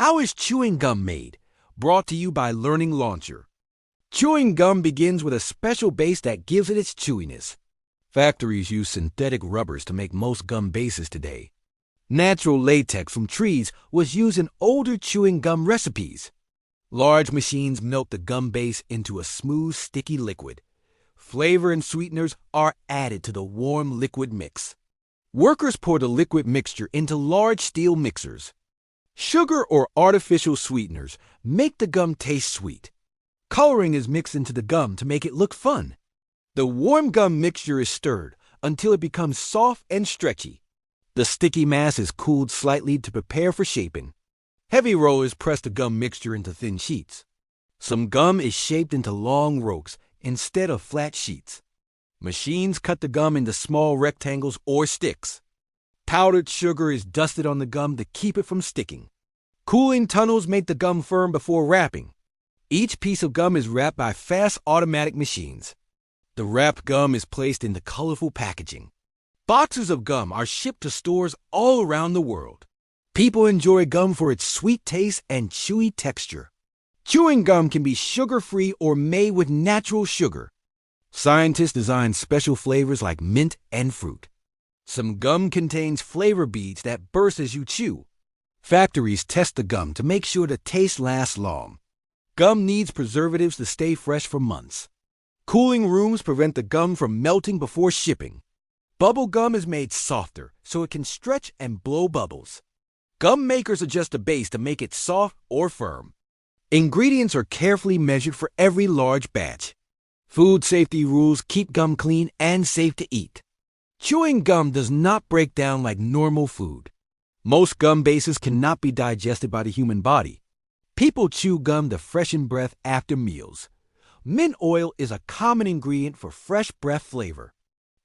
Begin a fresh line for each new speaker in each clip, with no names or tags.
How is chewing gum made? Brought to you by Learning Launcher. Chewing gum begins with a special base that gives it its chewiness. Factories use synthetic rubbers to make most gum bases today. Natural latex from trees was used in older chewing gum recipes. Large machines melt the gum base into a smooth, sticky liquid. Flavor and sweeteners are added to the warm liquid mix. Workers pour the liquid mixture into large steel mixers. Sugar or artificial sweeteners make the gum taste sweet. Coloring is mixed into the gum to make it look fun. The warm gum mixture is stirred until it becomes soft and stretchy. The sticky mass is cooled slightly to prepare for shaping. Heavy rollers press the gum mixture into thin sheets. Some gum is shaped into long ropes instead of flat sheets. Machines cut the gum into small rectangles or sticks. Powdered sugar is dusted on the gum to keep it from sticking. Cooling tunnels make the gum firm before wrapping. Each piece of gum is wrapped by fast automatic machines. The wrapped gum is placed into colorful packaging. Boxes of gum are shipped to stores all around the world. People enjoy gum for its sweet taste and chewy texture. Chewing gum can be sugar-free or made with natural sugar. Scientists design special flavors like mint and fruit. Some gum contains flavor beads that burst as you chew. Factories test the gum to make sure the taste lasts long. Gum needs preservatives to stay fresh for months. Cooling rooms prevent the gum from melting before shipping. Bubble gum is made softer so it can stretch and blow bubbles. Gum makers adjust the base to make it soft or firm. Ingredients are carefully measured for every large batch. Food safety rules keep gum clean and safe to eat. Chewing gum does not break down like normal food. Most gum bases cannot be digested by the human body. People chew gum to freshen breath after meals. Mint oil is a common ingredient for fresh breath flavor.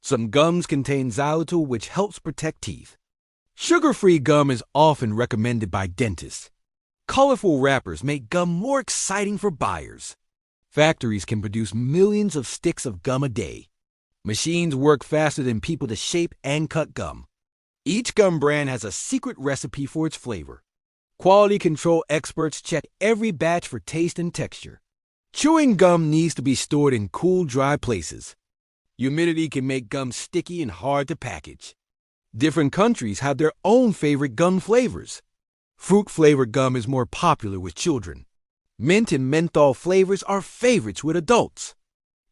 Some gums contain xylitol, which helps protect teeth. Sugar-free gum is often recommended by dentists. Colorful wrappers make gum more exciting for buyers. Factories can produce millions of sticks of gum a day. Machines work faster than people to shape and cut gum. Each gum brand has a secret recipe for its flavor. Quality control experts check every batch for taste and texture. Chewing gum needs to be stored in cool, dry places. Humidity can make gum sticky and hard to package. Different countries have their own favorite gum flavors. Fruit-flavored gum is more popular with children. Mint and menthol flavors are favorites with adults.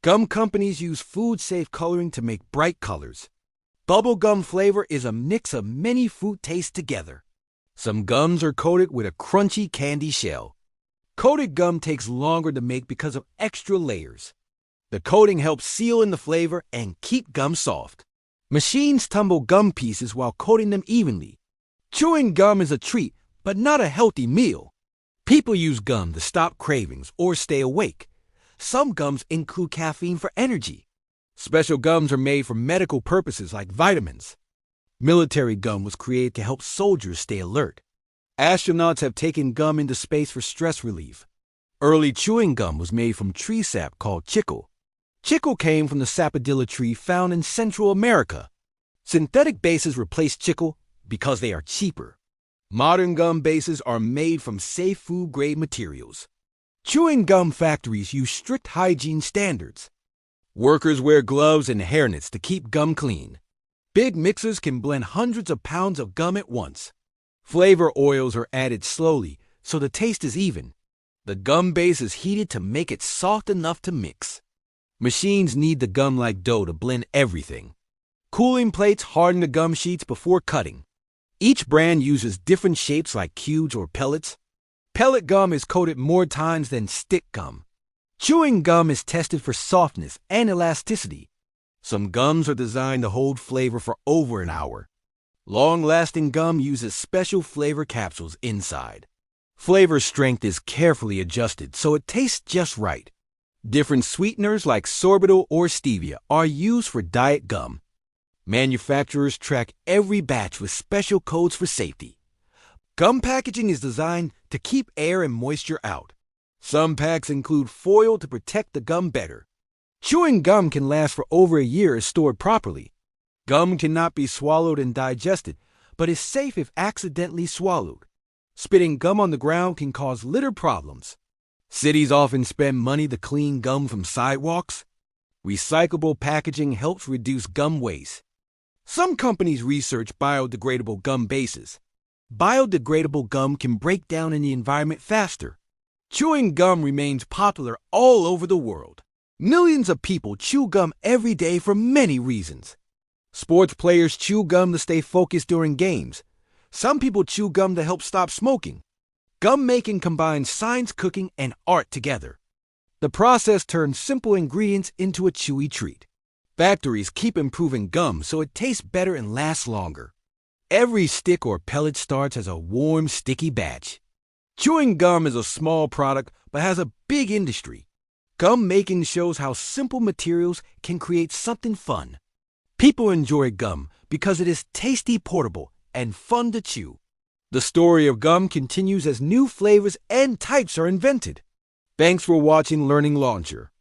Gum companies use food-safe coloring to make bright colors. Bubble gum flavor is a mix of many fruit tastes together. Some gums are coated with a crunchy candy shell. Coated gum takes longer to make because of extra layers. The coating helps seal in the flavor and keep gum soft. Machines tumble gum pieces while coating them evenly. Chewing gum is a treat, but not a healthy meal. People use gum to stop cravings or stay awake. Some gums include caffeine for energy. Special gums are made for medical purposes like vitamins. Military gum was created to help soldiers stay alert. Astronauts have taken gum into space for stress relief. Early chewing gum was made from tree sap called chicle. Chicle came from the sapodilla tree found in Central America. Synthetic bases replace chicle because they are cheaper. Modern gum bases are made from safe food-grade materials. Chewing gum factories use strict hygiene standards. Workers wear gloves and hairnets to keep gum clean. Big mixers can blend hundreds of pounds of gum at once. Flavor oils are added slowly so the taste is even. The gum base is heated to make it soft enough to mix. Machines knead the gum like dough to blend everything. Cooling plates harden the gum sheets before cutting. Each brand uses different shapes like cubes or pellets. Pellet gum is coated more times than stick gum. Chewing gum is tested for softness and elasticity. Some gums are designed to hold flavor for over an hour. Long-lasting gum uses special flavor capsules inside. Flavor strength is carefully adjusted so it tastes just right. Different sweeteners like sorbitol or stevia are used for diet gum. Manufacturers track every batch with special codes for safety. Gum packaging is designed to keep air and moisture out. Some packs include foil to protect the gum better. Chewing gum can last for over a year if stored properly. Gum cannot be swallowed and digested, but is safe if accidentally swallowed. Spitting gum on the ground can cause litter problems. Cities often spend money to clean gum from sidewalks. Recyclable packaging helps reduce gum waste. Some companies research biodegradable gum bases. Biodegradable gum can break down in the environment faster. Chewing gum remains popular all over the world. Millions of people chew gum every day for many reasons. Sports players chew gum to stay focused during games. Some people chew gum to help stop smoking. Gum making combines science, cooking, and art together. The process turns simple ingredients into a chewy treat. Factories keep improving gum so it tastes better and lasts longer. Every stick or pellet starts as a warm, sticky batch. Chewing gum is a small product but has a big industry. Gum making shows how simple materials can create something fun. People enjoy gum because it is tasty, portable, and fun to chew. The story of gum continues as new flavors and types are invented. Thanks for watching Learning Launcher.